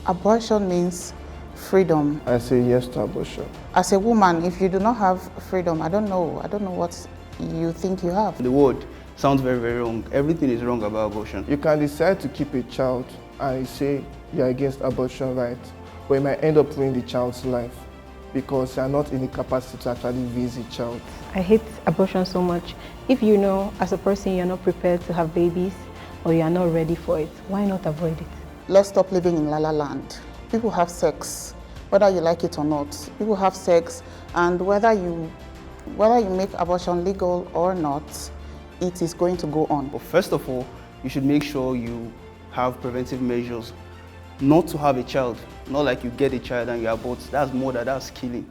Abortion means freedom. I say yes to abortion. As a woman, if you do not have freedom, I don't know what you think you have. The word sounds very, very wrong. Everything is wrong about abortion. You can decide to keep a child and say you're against abortion rights, but you might end up ruining the child's life because you're not in the capacity to actually raise a child. I hate abortion so much. If you know as a person you're not prepared to have babies or you're not ready for it, why not avoid it? Let's stop living in la-la land. People have sex, whether you like it or not. People have sex, and whether you make abortion legal or not, it is going to go on. But first of all, you should make sure you have preventive measures not to have a child. Not like you get a child and you abort. That's murder, that's killing.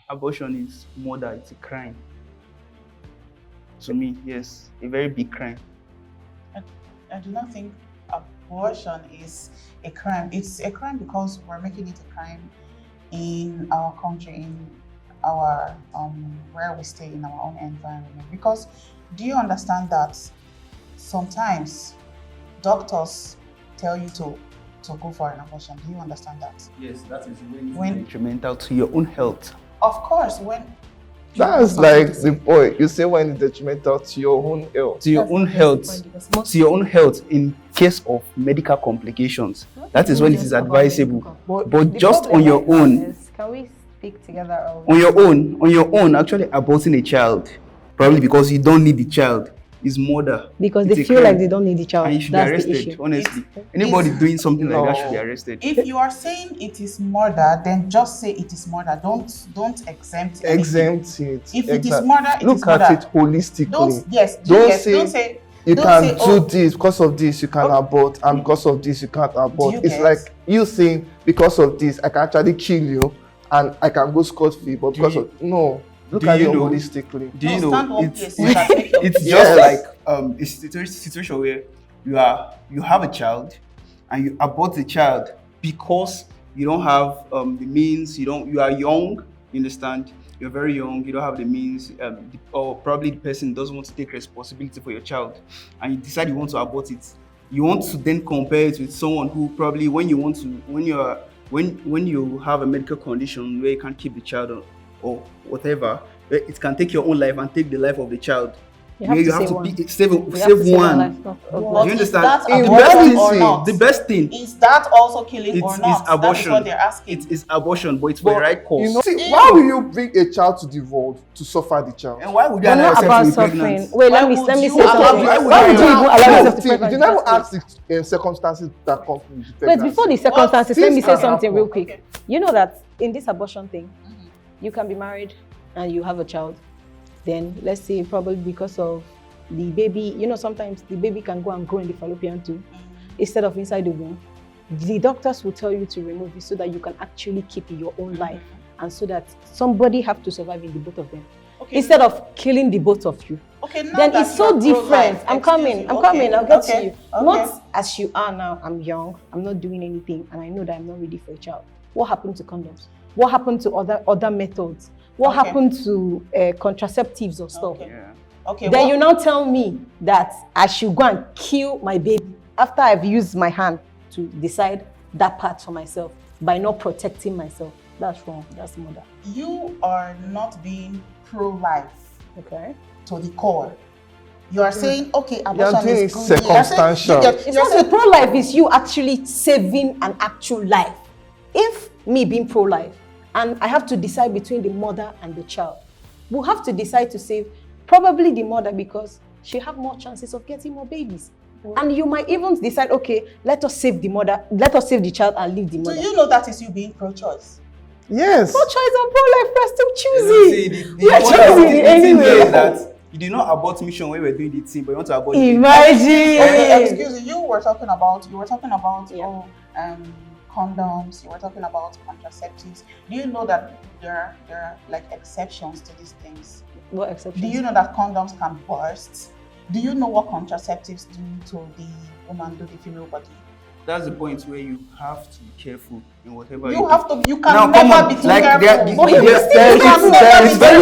Abortion is murder, it's a crime. To me, yes, a very big crime. I do not think abortion is a crime. It's a crime because we're making it a crime in our country, in our where we stay in our own environment. Because do you understand that sometimes doctors tell you to go for an abortion? Do you understand that? Yes, that is when it's detrimental to your own health. Of course, when that's like the point. You say when it's detrimental to your own health. To your own health. To your own health in case of medical complications. That is when it is advisable. But just on your own. Can we speak together? On your own, actually aborting a child, probably because you don't need the child, is murder. Because they feel like they don't need the child. And you should That's be arrested, the issue. honestly. Anybody doing something like that should be arrested. If you are saying it is murder, then just say it is murder. Don't exempt it. Exempt it. If it is murder, it Look is murder. at it holistically. Don't say do this because of this you can abort, and because of this you can't abort. It's like you saying because of this I can actually kill you and I can go scot-free, but because of no. Look at it holistically. Do you know it's just like a situation where you have a child and you abort the child because you don't have the means. You are young. You understand? You're very young. You don't have the means, or probably the person doesn't want to take responsibility for your child, and you decide you want to abort it. You want to then compare it with someone who probably when you have a medical condition where you can't keep the child or whatever, it can take your own life and take the life of the child. You have to save one. You understand? The best thing is that also killing or not? It's abortion. That is what they're asking. It is abortion, but it's for the right cause. Why will you bring a child to the world to suffer the child? And why would you allow yourself to be pregnant? Wait, let me say something. Why would you even allow yourself to be pregnant? You never ask the circumstances that come with the pregnancy. Wait, before the circumstances, let me say something real quick. You know that in this abortion thing, you can be married and you have a child. Then let's say probably because of the baby, sometimes the baby can go and grow in the fallopian tube instead of inside the womb. The doctors will tell you to remove it so that you can actually keep your own life and so that somebody have to survive in the both of them. Okay. Instead of killing the both of you. Okay, now then it's so different. I'm coming, I'll get to you. Not as you are now, I'm young, I'm not doing anything, and I know that I'm not ready for a child. What happened to condoms? What happened to other methods? What happened to contraceptives or stuff? Then you now tell me that I should go and kill my baby after I've used my hand to decide that part for myself by not protecting myself. That's wrong. That's murder. You are not being pro-life. Okay. To the core. You are saying, okay, abortion is circumstantial. It's not the pro-life, it's you actually saving an actual life. If me being pro-life, and I have to decide between the mother and the child, we'll have to decide to save probably the mother because she have more chances of getting more babies. And you might even decide, okay, let us save the mother, let us save the child and leave the mother. Do you know that is you being pro-choice? Yes. Pro-choice and pro-life, we're still choosing. We're choosing anyway. That you did not abort mission when we were doing the team, but you want to abort. Imagine. Excuse me, you were talking about condoms, you were talking about contraceptives. Do you know that there are like exceptions to these things? What exceptions? Do you know that condoms can burst? Do you know what contraceptives do to the woman, to the female body? That's the point where you have to be careful in whatever you have to. You can never be too careful. It's very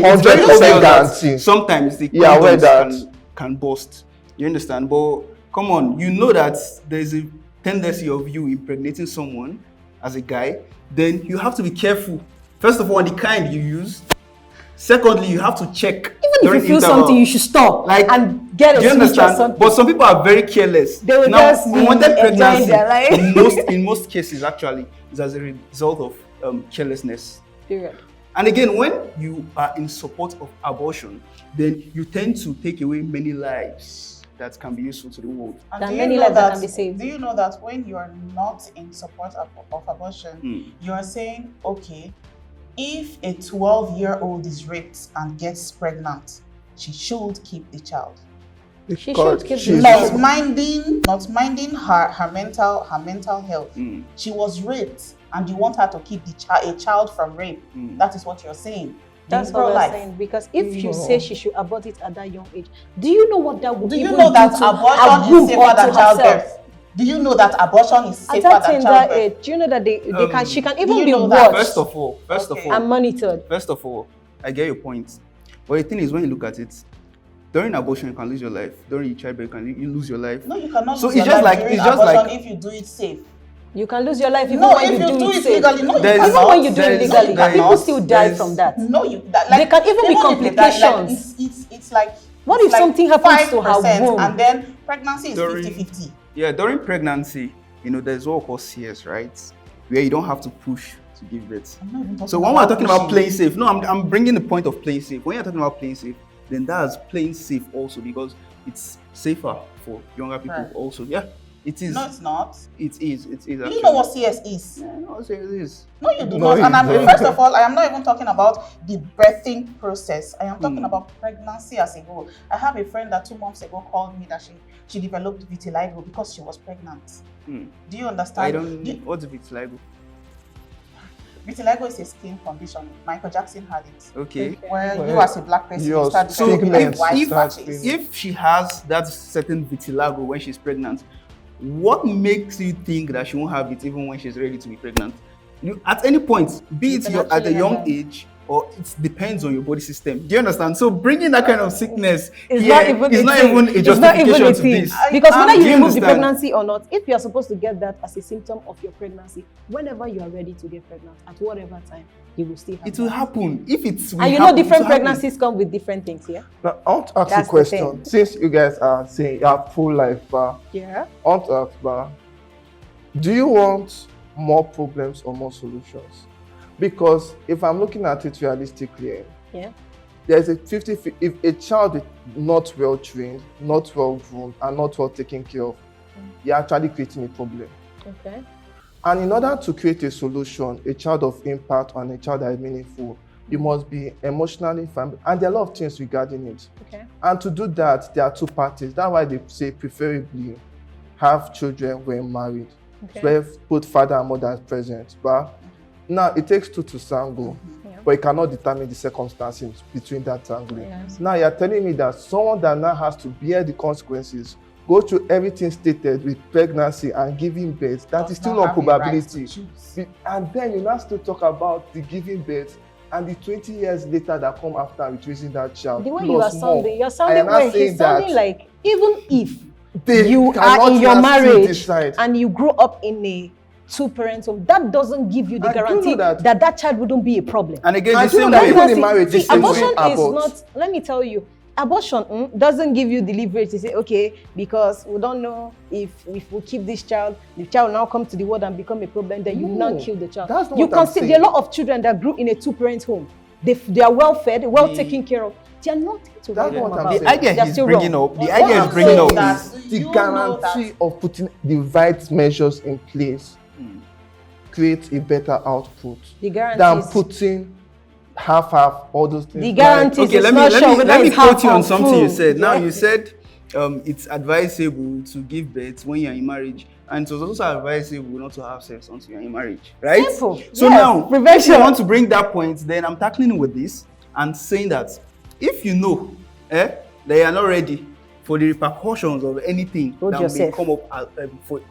100% guarantee. Sometimes the condoms can burst. You understand? But come on, you know that there's a tendency of you impregnating someone as a guy, then you have to be careful. First of all, the kind you use. Secondly, you have to check. Even if you feel something, you should stop and get a do you switch understand? or something. But some people are very careless. They will now, just be unwanted pregnancy, their life. in most cases, actually, is as a result of carelessness. Period. And again, when you are in support of abortion, then you tend to take away many lives that can be useful to the world. And many lives that can be saved. Do you know that when you are not in support of abortion, you are saying, okay, if a 12-year-old is raped and gets pregnant, she should keep the child. She should keep the child. Not minding her mental health. She was raped, and you want her to keep a child from rape. That is what you're saying. That's what we're saying. Because if you say she should abort it at that young age, do you know what that would do? Do you know that abortion is safer than childbirth? Do you know that abortion is safer than childbirth? Do you know that she can even be watched? First of all, and monitored. First of all, I get your point. But the thing is, when you look at it, during abortion you can lose your life. During childbirth you lose your life. No, you cannot so lose your life during abortion if you do it safe. You can lose your life even no, when if you do it safe. legally. No, even when you do it legally, people still die from that. No, there can even be complications. It's like what if something happens to her womb? And then pregnancy is 50-50. Yeah, during pregnancy, there's what we call CS, right? Where you don't have to push to give birth. So when we're talking about playing safe, no, I'm bringing the point of playing safe. When you're talking about playing safe, then that's playing safe also because it's safer for younger people also. Yeah. It is. No, it's not. It is. It is. Do you know what CS is? Yeah, no, CS is. No, you do not. And first of all, I am not even talking about the birthing process. I am talking about pregnancy as a whole. I have a friend that 2 months ago called me that she developed vitiligo because she was pregnant. Do you understand? I don't. What's vitiligo? Vitiligo is a skin condition. Michael Jackson had it. Okay. Where you as a black person you start developing white patches. If she has that certain vitiligo when she's pregnant, what makes you think that she won't have it even when she's ready to be pregnant? At any point, be it at a young age or it depends on your body system. Do you understand? So bringing that kind of sickness is not even a justification to this. Because whether you remove the pregnancy or not, if you are supposed to get that as a symptom of your pregnancy, whenever you are ready to get pregnant, at whatever time, you will still have it. Will happen. If it's and different pregnancies come with different things, yeah? Now, I want to ask you a question. Since you guys are saying you have full life, yeah. I want to ask, do you want more problems or more solutions? Because if I'm looking at it realistically, there's a 50. If a child is not well trained, not well groomed, and not well taken care of, you're actually creating a problem. Okay. And in order to create a solution, a child of impact and a child that is meaningful, you must be emotionally family, and there are a lot of things regarding it. Okay. And to do that, there are two parties. That's why they say preferably have children when married. Okay. So both father and mother are present. But now it takes two to tango, but you cannot determine the circumstances between that tangling. Yes. Now you're telling me that someone that now has to bear the consequences, go through everything stated with pregnancy and giving birth, that is still not probability. And then you now still talk about the giving birth and the 20 years later that come after with raising that child. The way you are sounding, you're sounding like even if you They are in your marriage decide. and you grow up in a two-parent home, that doesn't give you the guarantee that child wouldn't be a problem. And again, the same way even in marriage, the same abortion way is not. Let me tell you, abortion doesn't give you the leverage to say, okay, because we don't know if we keep this child, the child will now come to the world and become a problem. Then you now kill the child. That's not you what I'm can see saying. there are a lot of children that grew in a two-parent home. They are well fed, well taken care of. They are nothing to worry about. The idea he's bringing up. The idea is bringing up is the guarantee of putting the right measures in place create a better output than putting half all those things. The guarantee okay, let me quote you on something you said. Now you said it's advisable to give birth when you're in marriage, and it was also advisable not to have sex until you're in marriage, right? Simple. So now, if you want to bring that point, then I'm tackling with this and saying that if you know that you are not ready for the repercussions of anything may come up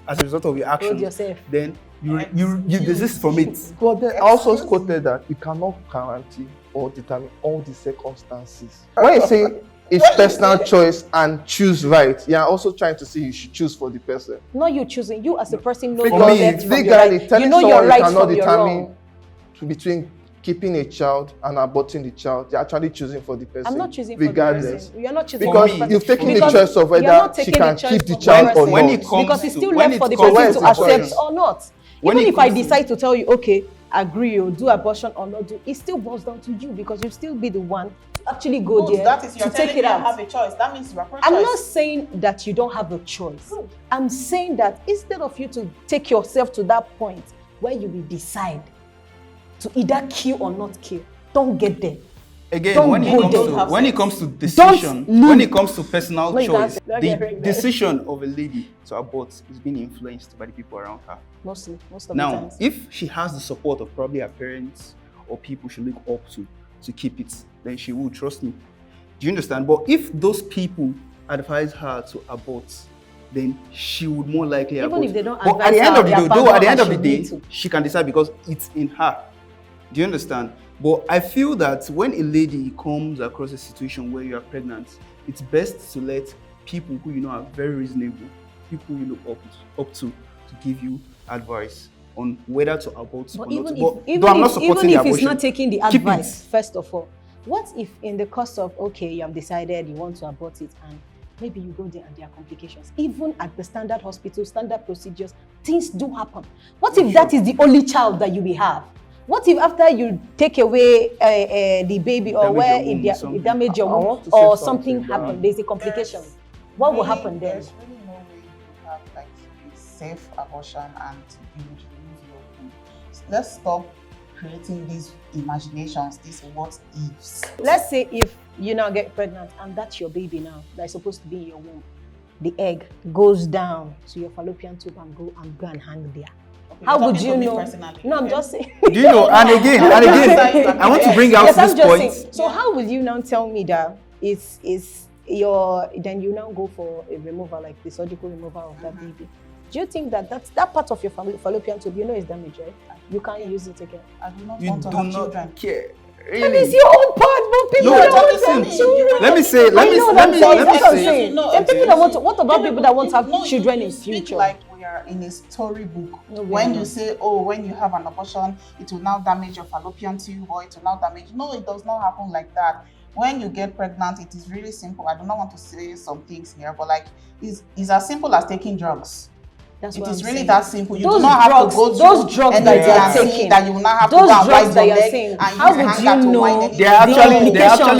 as a result of your actions, then you desist from it. But then also quoted that you cannot guarantee or determine all the circumstances. When you say it's personal choice and choose right. You're also trying to say you should choose for the person. Not you choosing. You as a person know Because your left from your right. You know your right from your wrong. Between keeping a child and aborting the child, you're actually choosing for the person. I'm not choosing regardless. For the person. You're not choosing because for the person. you've taken the choice of whether she can keep the child or not. Because it's still left for the person to accept or not. Even if I decide to tell you, okay, agree or do abortion or not do, it still boils down to you because you'll still be the one to actually go there that is, to take it out. Have a choice. That means you are pro-choice. I'm not saying that you don't have a choice. No. I'm saying that instead of you to take yourself to that point where you will decide to either kill or not kill, don't get there. Again, when it comes to decision, when it comes to personal choice, the decision of a lady to abort is being influenced by the people around her. Most of the times. Now, if she has the support of probably her parents or people she look up to keep it, then she will, trust me. Do you understand? But if those people advise her to abort, then she would more likely abort. Even if they don't but advise at the end her, of the day, she can decide because it's in her. Do you understand? But I feel that when a lady comes across a situation where you are pregnant, it's best to let people who you know are very reasonable, people you look up to give you advice on whether to abort or not. Even if it's not taking the advice, first of all, what if in the course of, okay, you have decided you want to abort it and maybe you go there and there are complications. Even at the standard hospital, standard procedures, things do happen. What if that is the only child that you will have? What if after you take away the baby or where it damage your womb or something happened, there's a complication? What will happen then? There's really no way you have like a safe abortion and you would remove your womb. Let's stop creating these imaginations, these what ifs. Let's say if you now get pregnant and that's your baby now that's supposed to be in your womb, the egg goes down to your fallopian tube and go and hang there. Okay, how would you know? No, I'm just saying. Do you know? And again, I want to bring out this point. So how will you now tell me that it's your? Then you now go for a removal, like the surgical removal of that baby. Do you think that that part of your fallopian tube, you know, is damaged, right? You can't use it again. I do not want to have children. Care. Really? But it's your own part, but people don't have children. Let me say. What about people that want to have children in future? Like we are in a storybook. When you say, oh, when you have an abortion, it will now damage your fallopian tube or it will now damage. No, it does not happen like that. When you get pregnant, it is really simple. I do not want to say some things here, but like it's as simple as taking drugs. It is really that simple. You do not have to go to those drugs that you are taking. That you will not have those to go drugs that you are saying. How would you know? There are actually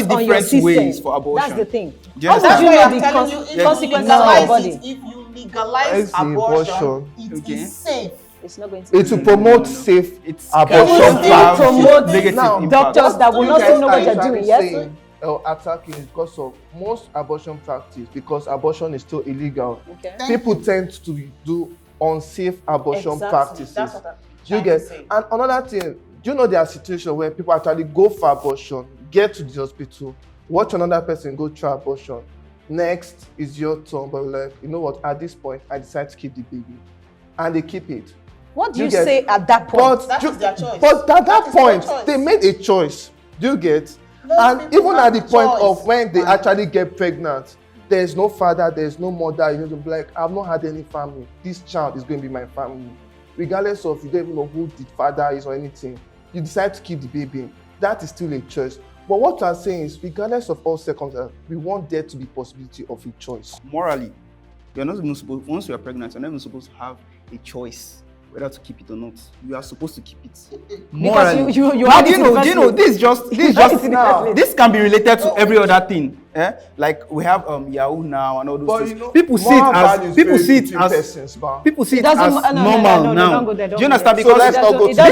different ways for abortion. That's the thing. How would you know the consequences on your body? If you legalize abortion, it is safe. It's not going to. It will promote safe abortion. It will promote doctors that will not know what they're doing. Yes. Attacking is because of most abortion practice, because abortion is still illegal. Okay. People tend to do unsafe abortion practices. That's what you get. And another thing, do you know there are situations where people actually go for abortion, get to the hospital, watch another person go through abortion. Next is your turn, but like, you know what? At this point, I decide to keep the baby, and they keep it. What do you say at that point? That is their choice. But at that point, they made a choice. Do you get? And even at the point of when they actually get pregnant, there's no father, there's no mother. You know, to be like, I've not had any family. This child is going to be my family. Regardless of you don't even know who the father is or anything, you decide to keep the baby. That is still a choice. But what I'm saying is, regardless of all circumstances, we want there to be possibility of a choice. Morally, you're not even supposed, once you are pregnant, you're not even supposed to have a choice whether to keep it or not. You are supposed to keep it. Morally. Because you do you know this can be related to every other thing. Like we have Yahoo now and all those things. You know, people see it as normal now. Do you understand? Because the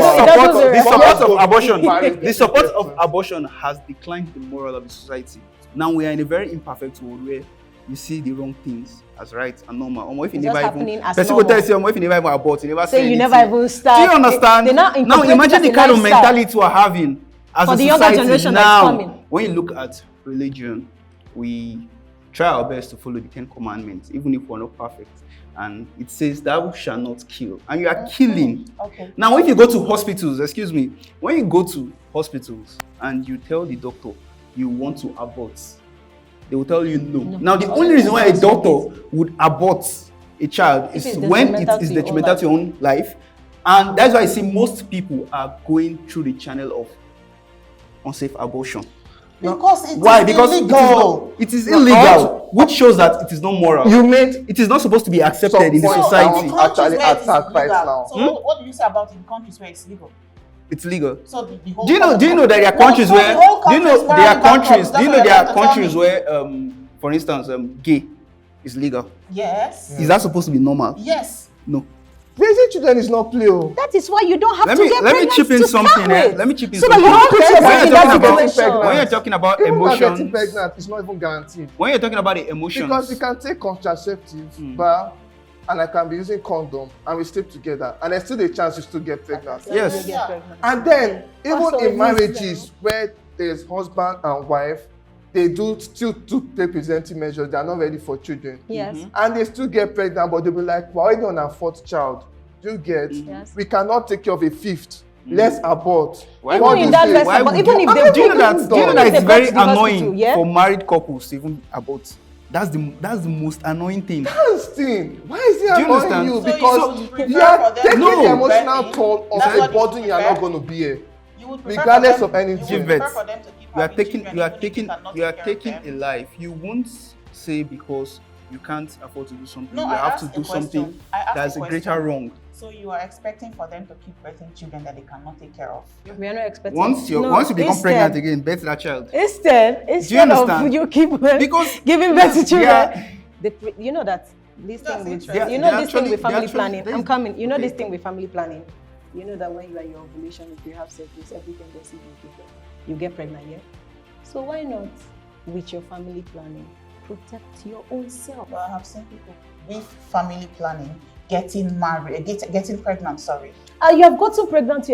support of abortion has declined the moral of the society. Now we are in a very imperfect world where you see the wrong things as right and normal. Or if you never even, person will tell you, if you never even abort, you never say anything. You never even start. Do you understand? Now imagine the kind of mentality we're having as a society now. When you look at religion, we try our best to follow the 10 commandments, even if we're not perfect. And it says, thou shall not kill. And you are killing. Okay. Now, if you go to hospitals, when you go to hospitals and you tell the doctor you want to abort, they will tell you no. Now, the only reason why a doctor would abort a child is when it is detrimental to your own life. And that's why I see most people are going through the channel of unsafe abortion. Because it Why? is Because illegal. it is illegal, which shows that it is not moral. It is not supposed to be accepted in the society. Actually attacked right now. So what do you say about in countries where it's legal? It's legal. So the whole Do you know that there are countries where for instance, gay is legal? Yes. Is that supposed to be normal? Yes. No. Raising children is not play. That is why you don't have to get Let me chip in something. Let me chip in so that something. you don't put yourself in that situation. When you're talking about even emotions, getting pregnant is not even guaranteed. When you're talking about the emotions, because you can take contraceptives, but and I can be using condom and we sleep together, and there's still a chance you still get pregnant. Yes. And then even in marriages where there's husband and wife, they do still take preventive measures. They are not ready for children. Yes. And they still get pregnant, but they'll be like, we're already on our 4th child. Do you get? Yes. We cannot take care of a 5th. Let's abort. Even in that lesson, but even if they do you know that it's very annoying yeah? for married couples to even abort? That's the most annoying thing. That's the thing. Why is it annoying you? So because you are taking the emotional toll of a burden you are not going to bear. Regardless of anything. You are taking a life. You won't say because you can't afford to do something. No, you have to do something that's a greater wrong. So you are expecting for them to keep birthing children that they cannot take care of. We are not expecting. Once you become pregnant again, birth that child. Instead of you keep giving birth to children, you know that this thing with this thing with family planning. I'm coming. You know this thing with family planning. You know that when you are in your ovulation, if you have sex, everything goes you get pregnant, yeah. So why not with your family planning protect your own self? Well, I have seen people with family planning getting married, getting pregnant. Sorry. You have gotten pregnant. So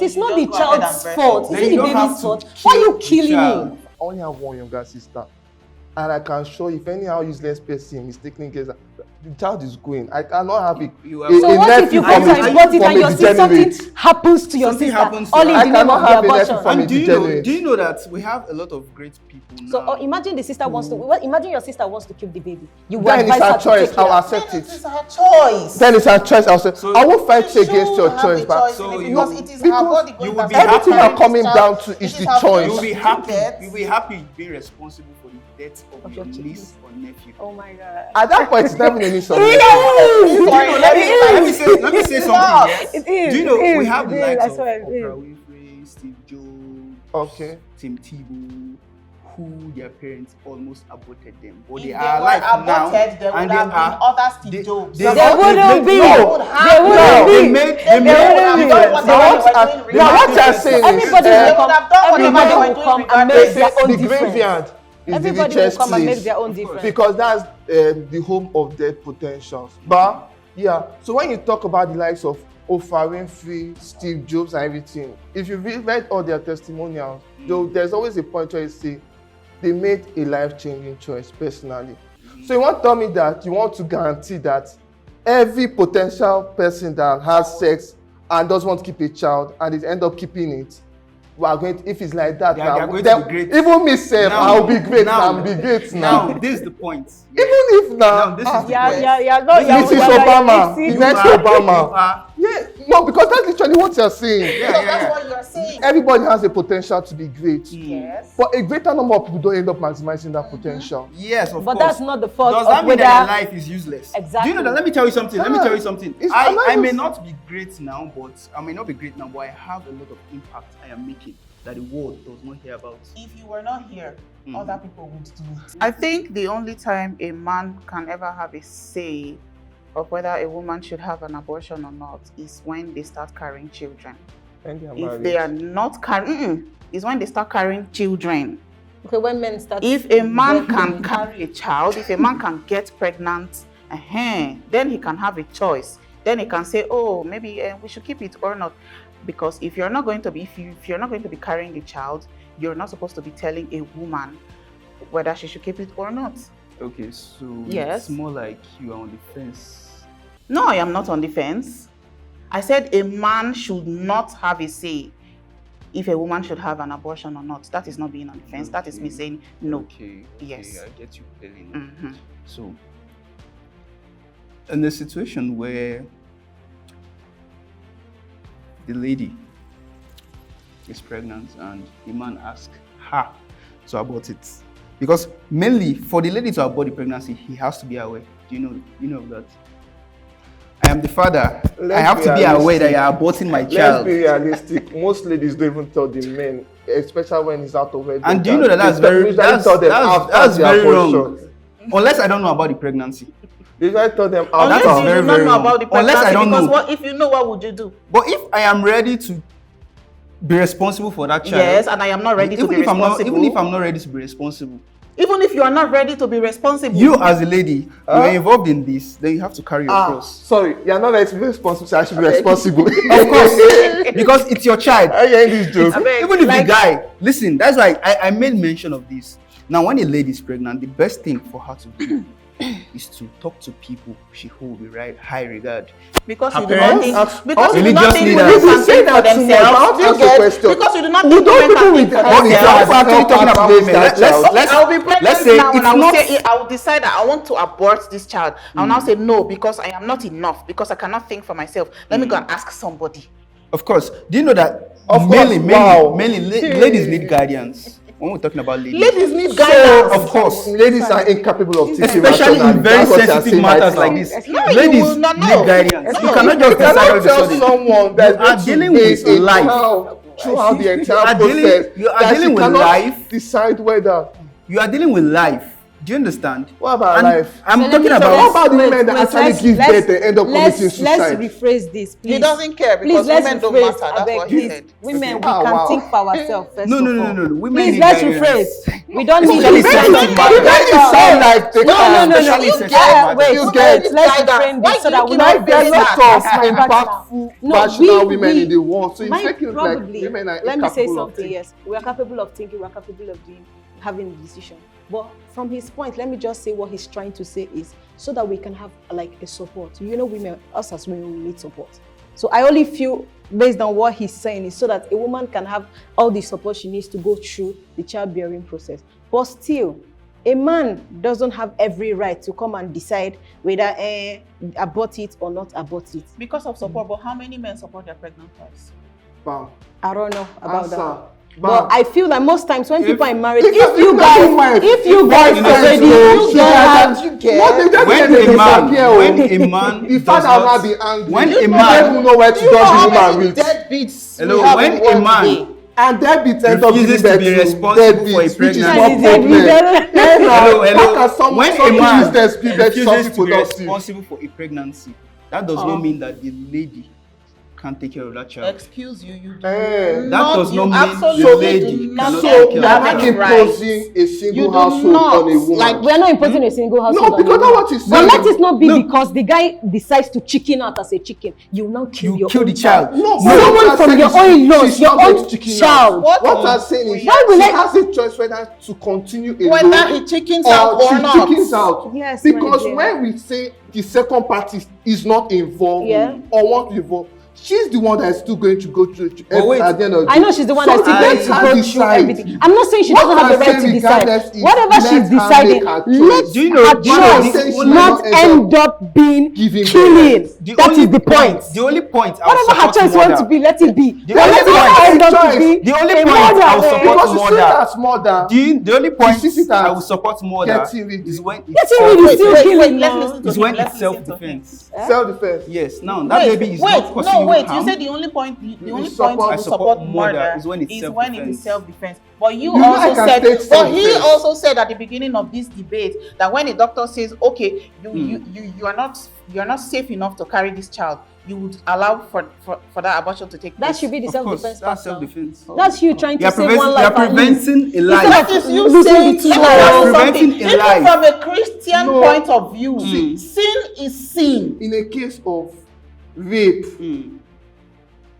it's not the child's fault. It's the baby's fault. Why are you killing me? I only have one younger sister, and I can show if anyhow useless person mistakenly gets the child is going. I cannot have it. So what if you go to abort it and you see something happens to your sister? All in the name of the abortion. And do you know that we have a lot of great people now? So imagine the sister wants to. Imagine your sister wants to keep the baby. You will then advise it's her her choice. to take I'll care. accept it. It's her choice. Then it's her choice. I'll say I won't fight against your choice, but because it is her body going to everything are coming down to is the choice. You'll be happy being responsible for the death of your niece or nephew. Oh my God. At that point, it's never any solution. Let me say something. Yes. It is. Do you know we have the likes of Oprah Winfrey, Steve Jobs, Tim Tebow, who their parents almost aborted them, but they are alive now, and they are other Steve Jobs. They wouldn't be. They made. What you're saying everybody will come and make their own the difference. Graveyard. Everybody will come and make their own difference. Because that's the home of dead potentials. But yeah, so when you talk about the likes of Oprah Winfrey, Steve Jobs and everything, if you read all their testimonials, there's always a point where you say they made a life-changing choice personally. So you want to tell me that you want to guarantee that every potential person that has sex and doesn't want to keep a child and they end up keeping it, we are going to, if it's like that, they are going to be great. Even me self, I'll be great now. I'll be great now. Now, this is the point. Even if now, this is the point. Mrs. Obama, the next Obama. Yeah, no, because that's literally what you're saying. That's what you're saying. Everybody has the potential to be great. Yes. But a greater number of people don't end up maximizing that potential. Yes, of course. But that's not the fault. Does that mean that your life is useless? Exactly. Do you know that? Let me tell you something. I may not be great now, but I have a lot of impact I am making that the world does not hear about. If you were not here, other people would do it. I think the only time a man can ever have a say of whether a woman should have an abortion or not is when they start carrying children. If they are not carrying, is when they start carrying children. Okay, when men start. If a man can carry a child, if a man can get pregnant, then he can have a choice. Then he can say, oh, maybe we should keep it or not. Because if you're not going to be, if you're not going to be carrying the child, you're not supposed to be telling a woman whether she should keep it or not. Okay, so yes. It's more like you are on the fence. No, I am not on the fence. I said a man should not have a say if a woman should have an abortion or not. That is not being on the fence. That is me saying no. Okay. Yes. I get you clearly now. So, in the situation where the lady is pregnant and the man asks her to abort it, because mainly for the lady to abort the pregnancy, he has to be aware. Do you know of that? I am the father. I have to be aware that you are aborting my child. Let's be realistic. Most ladies don't even tell the men, especially when it's out of wedlock. And do you know that's very wrong? Unless I don't know about the pregnancy. They try to tell them unless that's you very, do not very know about the pregnancy. Unless I don't know. What if you know, what would you do? But if I am ready to be responsible for that child. Yes, and I am not ready to be responsible. Even if I'm not ready to be responsible. Even if you are not ready to be responsible. You as a lady, you are involved in this, then you have to carry your cross. Sorry, you are not ready to be responsible, so I should be responsible. Of course. Because it's your child. I hear this joke. Even if the guy, listen, that's why I made mention of this. Now, when a lady is pregnant, the best thing for her to do is to talk to people she holds with high regard. Because you Her do not think, parents, because you do not think religious women leaders. can think for themselves. Ask a question. Because you do not think women can think for Okay, themselves. I'm actually talking about women. I'll be let's pregnant say now and it's I will not. say I will decide that I want to abort this child. I will now say no because I am not enough, because I cannot think for myself. Let me go and ask somebody. Of course. Do you know that mainly ladies need guidance? When we're talking about ladies need guidance. Of course. Ladies are incapable of teaching. Especially in very sensitive matters like this. Ladies need guidance. You cannot just decide all of a tell sudden. someone that You are dealing with life. Throughout the entire process. You are dealing with life. Decide whether. You are dealing with life. Do you understand? What about life? I'm talking about. What about the men that actually give birth and end up committing suicide? Let's rephrase this, please. He doesn't care because women don't matter. That's what he said. Women, we can think for ourselves first. No. Women please, need let's guidance. rephrase. We don't need Especially to sensitive You guys sound like the No. Wait, You get let's reframe this so that we don't there are lots of impactful vaginal women in the world. So it's making it like probably, women are let me say incapable of something. Yes, we are capable of thinking. We are capable of having a decision. But from his point, let me just say what he's trying to say is so that we can have like a support. You know, women, us as women, we need support. So I only feel based on what he's saying is so that a woman can have all the support she needs to go through the childbearing process. But still, a man doesn't have every right to come and decide whether abort it or not abort it. Because of support, but how many men support their pregnant wives? Wow. I don't know about that. But I feel that most times when people are married, if if you guys already don't have, when a man, the father will not be angry. When a man, man, know where to dump the woman with. Deadbeats. Hello, when a man and deadbeats end up refuses to be responsible for a pregnancy. Hello. When a man refuses to be responsible for a pregnancy, that does not mean that the lady can't take care of that child. Excuse you, you do that does not mean the lady cannot so take we care are of not that child. imposing a single household on a woman. Like we are not imposing a single household. No, because that's what you said. But let it not be because the guy decides to chicken out as a chicken. You now kill your own the child. No, someone from your own loss, your own child. What I'm saying is she has a choice whether to continue alone whether he chickens out or not. Chickens out. Yes, because when we say the second party is not involved or won't be involved, she's the one that is still going to go through at the end of the day. I know she's the one that's still going to go through everything. I'm not saying she doesn't have the right to decide. Whatever she's deciding, let her choice not end up being killing. That is the point. The only point whatever her choice wants to be, let it be. The only point I will support murder. The only point I will support murder is when it's self-defense. Self-defense. Yes. Now that baby is not causing you harm. You said the only point you support murder is when it is self-defense. But he also said at the beginning of this debate that when a doctor says, okay, you are not safe enough to carry this child, you would allow for that abortion to take place. That should be the self-defense. That's self-defense. That's you trying to save one life. You are preventing a life. That is you saying preventing a life. From a Christian point of view, sin is sin. In a case of rape,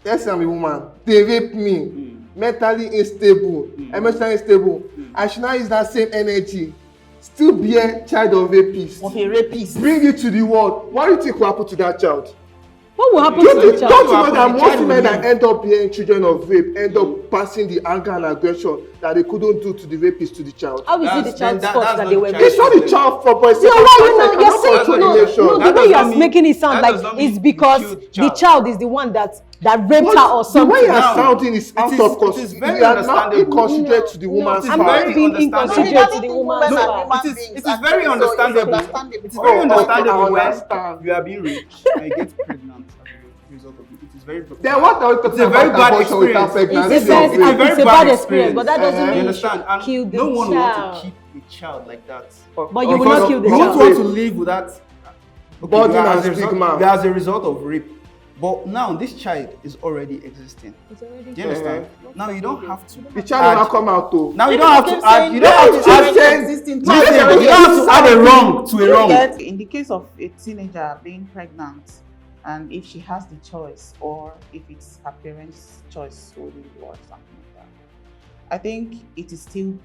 yes, I'm a woman. They rape me, mentally unstable, emotionally unstable. I should not use that same energy. Still be a child of rapist. Of a rapist. Bring it to the world. What do you think will happen to that child? What will happen to the child? Don't you know that most women that end up being children of rape end up passing the anger and aggression that they couldn't do to the rapist to the child? How is it the child's fault that they were raped? It's not the child's fault, but it's you're saying the way you're making it sound like it's because the child is the one that raped her or something. The way you're sounding is out of consideration. You are not inconsiderate to the woman's part. I'm not being inconsiderate to the woman's part. It is very understandable. It's very understandable when you are being raped and you get pregnant as a result of it. It is very. Then what are we talking about? It's a bad experience, but that doesn't mean you understand. Kill the child. No one wants to keep a child like that. But you will not kill the child. You don't want to live with that body and stigma as a result of rape. But now this child is already existing. It's already. Do you understand? Now you don't have to. The child will not come out too. Now you don't have to add. You don't have to add existing. You don't have to add a wrong to a wrong. In the case of a teenager being pregnant, and if she has the choice, or if it's her parents' choice solely or something like that, I think it is still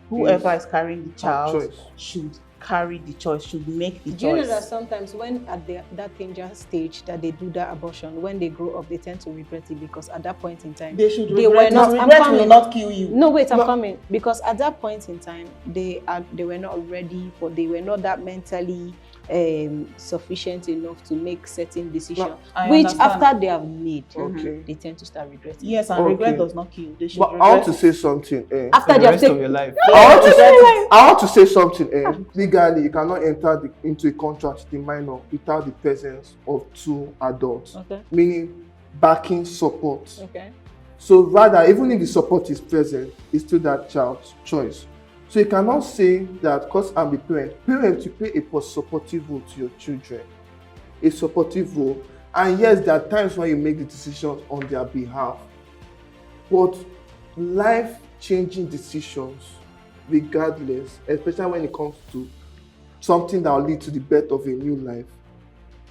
whoever is carrying the child should carry the choice, should make the choice. Do you know that sometimes when at that danger stage that they do that abortion, when they grow up, they tend to regret it because at that point in time they were not. Regret will not kill you. No, wait, I'm coming. Because at that point in time, they were not ready for. They were not that mentally sufficient enough to make certain decisions, which after they have made, they tend to start regretting. Yes, and regret does not kill. They should. But I want to say something. After the rest of your life. I want to say something. Legally, you cannot enter into a contract with a minor without the presence of two adults. Meaning backing support. So rather, even if the support is present, it's still that child's choice. So you cannot say that because I'm the parent, you play a supportive role to your children. A supportive role. And yes, there are times when you make the decisions on their behalf. But life-changing decisions, regardless, especially when it comes to something that will lead to the birth of a new life,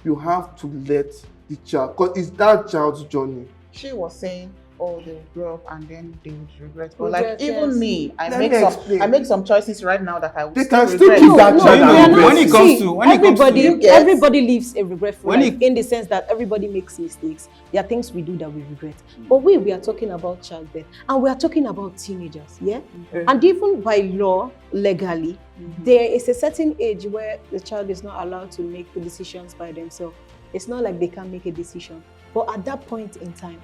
you have to let the child, because it's that child's journey. She was saying, they will grow up and then they would regret. But like even me, I make some choices right now that I will still regret. Keep that child. When it comes to everybody lives a regretful life in the sense that everybody makes mistakes. There are things we do that we regret. But we are talking about childbirth and we are talking about teenagers, And even by law, legally, there is a certain age where the child is not allowed to make the decisions by themselves. It's not like they can't make a decision. But at that point in time,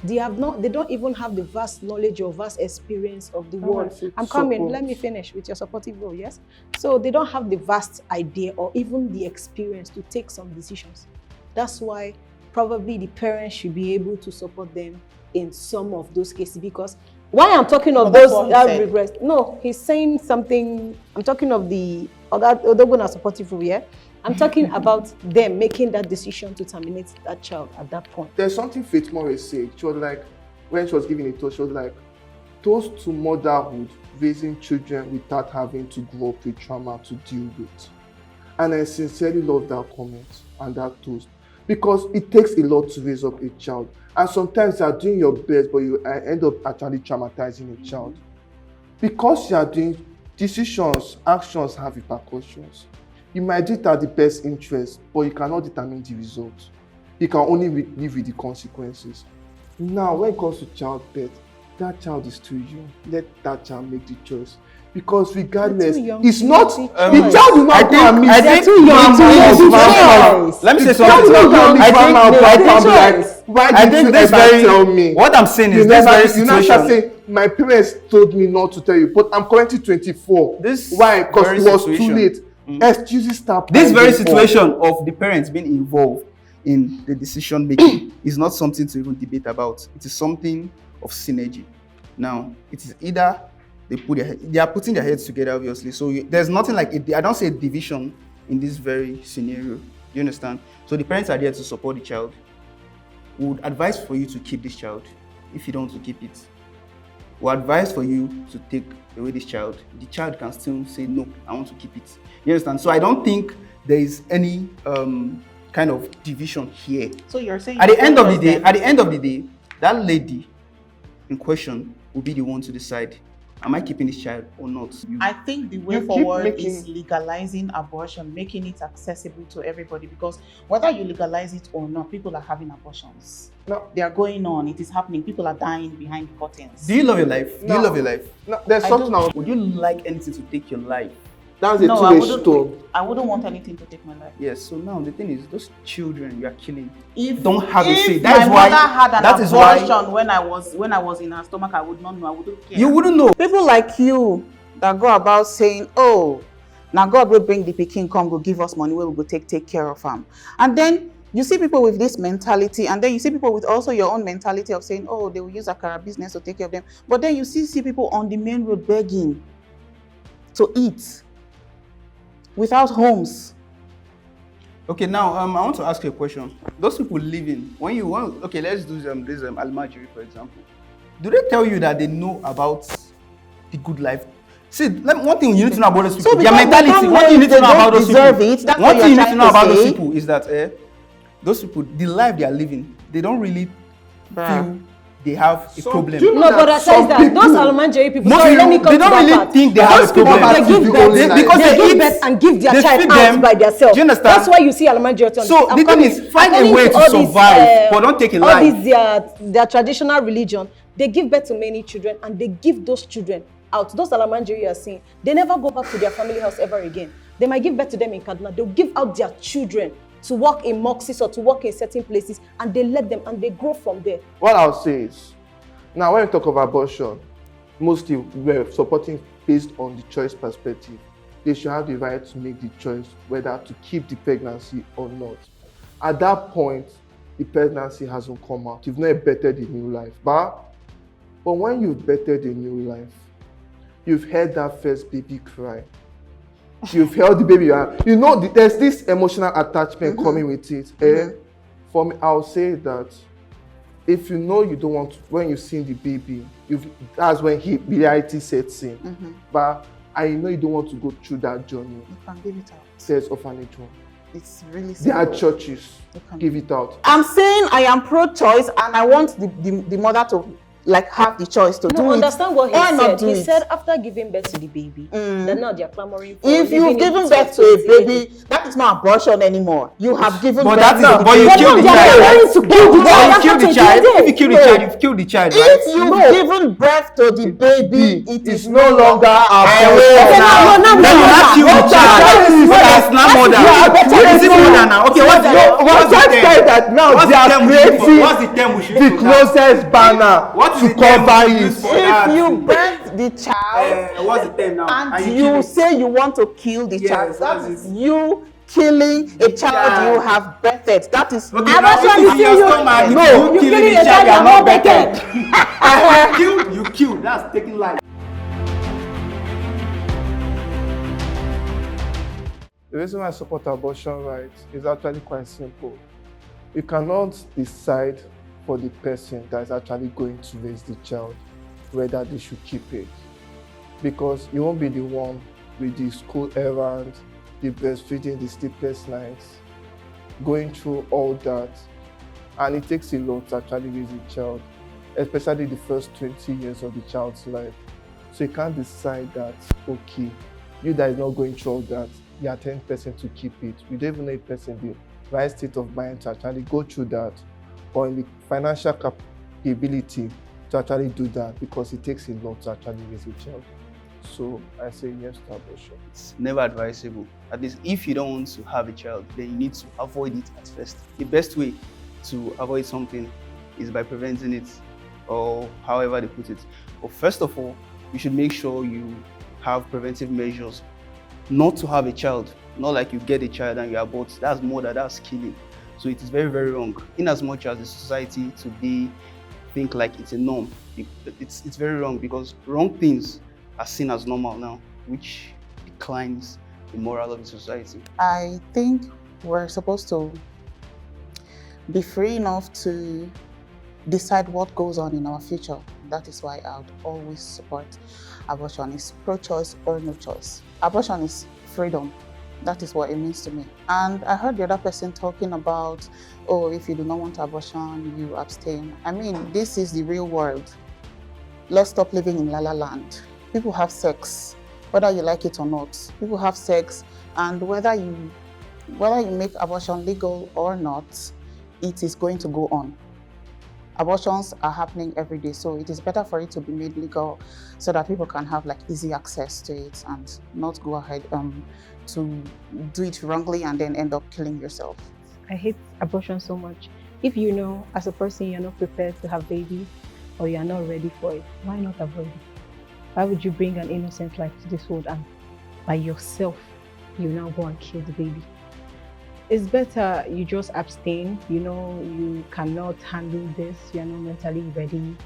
they don't even have the vast knowledge or vast experience of the world. I'm coming, let me finish with your supportive role, yes? So they don't have the vast idea or even the experience to take some decisions. That's why probably the parents should be able to support them in some of those cases, because why I'm talking of those that regrets. No, he's saying something. I'm talking of the other supportive role, I'm talking about them making that decision to terminate that child at that point. There's something Faith Morris said. She was like, when she was giving a talk, she was like, toast to motherhood, raising children without having to grow up with trauma to deal with. And I sincerely love that comment and that toast, because it takes a lot to raise up a child. And sometimes you are doing your best, but you end up actually traumatizing a child. Because you are doing decisions, actions have repercussions. You might do it at the best interest, but you cannot determine the result. You can only live with the consequences. Now, when it comes to childbirth, that child is too young. Let that child make the choice. Because regardless, it's not, the child will not go and meet. I think too young. Let me say something. I think this very, tell me. What I'm saying is this very situation. My parents told me not to tell you, but I'm currently 24. Why? Because it was too late. Excuses start. This very situation of the parents being involved in the decision making is not something to even debate about. It is something of synergy. Now, it is either they are putting their heads together, obviously. So there's nothing like it. I don't say division in this very scenario. You understand? So the parents are there to support the child. We would advise for you to keep this child if you don't want to keep it. We advise for you to take away this child. The child can still say, no, I want to keep it. You understand? So I don't think there is any kind of division here. So you're saying at the end of the day, that lady in question will be the one to decide am I keeping this child or not? I think the way forward is legalizing abortion, making it accessible to everybody, because whether you legalize it or not, people are having abortions. No. They are going on. It is happening. People are dying behind the curtains. Do you love your life? Do you love your life? No, there's something else. Would you like anything to take your life? That's a two-edged stone. I wouldn't want anything to take my life. Yes, so now the thing is, those children you are killing don't have a say. That is why my mother had an abortion when I was in her stomach, I would not know. I wouldn't care. You wouldn't know. People like you that go about saying, oh, now God will bring the pikin, come, will give us money, we will take care of him. And then you see people with this mentality, and then you see people with also your own mentality of saying, oh, they will use Akara business to take care of them. But then you see people on the main road begging to eat without homes. Okay, now I want to ask you a question. Those people living, when you want, okay, let's do this Almajiri, for example. Do they tell you that they know about the good life? See, one thing you need to know about those people, their mentality. One thing you need to know about those people. One thing you need to know about those people is that those people, the life they are living, they don't really feel they have a problem. No, but I said that those Almanjeri people, sorry, let me come they don't really think they have a problem. They give birth, because they give birth and give their child out by themselves. Do you understand? That's why you see Almanjeri. So the thing is, find a way to survive, but don't take a life. All these their traditional religion, they give birth to many children and they give those children out. Those Almanjeri are saying, they never go back to their family house ever again. They might give birth to them in Kaduna. They'll give out their children to work in Moxis or to work in certain places, and they let them and they grow from there. What I'll say is, now when we talk of abortion, mostly we're supporting based on the choice perspective. They should have the right to make the choice whether to keep the pregnancy or not. At that point, the pregnancy hasn't come out. You've not bettered the new life. But when you've bettered the new life, you've heard that first baby cry. You've held the baby. You know, there's this emotional attachment coming with it. For me, I'll say that if you know you don't want to, when you see the baby, that's when reality sets in. But I know you don't want to go through that journey. You can give it out. Says orphanage home. It's really simple. There are churches. Give it out. I'm saying I am pro-choice and I want the mother to have the choice to do it. Understand what he said. He said after giving birth to the baby, then now they are clamoring for. If you've given birth to a baby, that is not abortion anymore. You have given birth. But you killed the child. If you kill the child, you've killed the child. If you've given birth to the baby, it is no longer abortion. No, you have killed the child. That's not murder. Is it murder now? Okay, what's the closest banner to cover it? If you birth the child, what's the term now? And you say you want to kill the child, that is you killing a child you have birthed. That is abortion. You killing a child you have not birthed. You killed. That's taking life. The reason why I support abortion rights is actually quite simple. You cannot decide for the person that is actually going to raise the child whether they should keep it, because you won't be the one with the school errand, the breastfeeding, the sleepless nights, going through all that, and it takes a lot to actually raise a child, especially the first 20 years of the child's life. So you can't decide that, okay, you that is not going through all that, you are 10% to keep it. You don't even know a person the right state of mind to actually go through that, or in the financial capability to actually do that, because it takes a lot to actually raise a child. So I say yes to abortion. It's never advisable. At least if you don't want to have a child, then you need to avoid it at first. The best way to avoid something is by preventing it, or however they put it. But first of all, you should make sure you have preventive measures not to have a child. Not like you get a child and you abort. That's murder, that's killing. So it is very, very wrong. In as much as the society today think like it's a norm, it's very wrong, because wrong things are seen as normal now, which declines the moral of the society. I think we're supposed to be free enough to decide what goes on in our future. That is why I would always support abortion. It's pro-choice or no choice. Abortion is freedom. That is what it means to me. And I heard the other person talking about, oh, if you do not want abortion, you abstain. I mean, this is the real world. Let's stop living in La La Land. people have sex, whether you like it or not. People have sex, and whether you make abortion legal or not, it is going to go on. Abortions are happening every day, so it is better for it to be made legal so that people can have like easy access to it and not go ahead to do it wrongly and then end up killing yourself. I hate abortion so much. If you know as a person you're not prepared to have babies or you're not ready for it, why not avoid it? Why would you bring an innocent life to this world and by yourself you now go and kill the baby? It's better you just abstain. You know you cannot handle this, you're not mentally ready,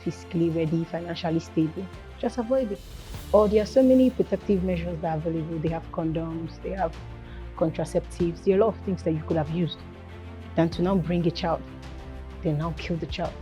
physically ready, financially stable. Just avoid it. Or there are so many protective measures that are available. They have condoms, they have contraceptives. There are a lot of things that you could have used than to now bring a child, then now kill the child.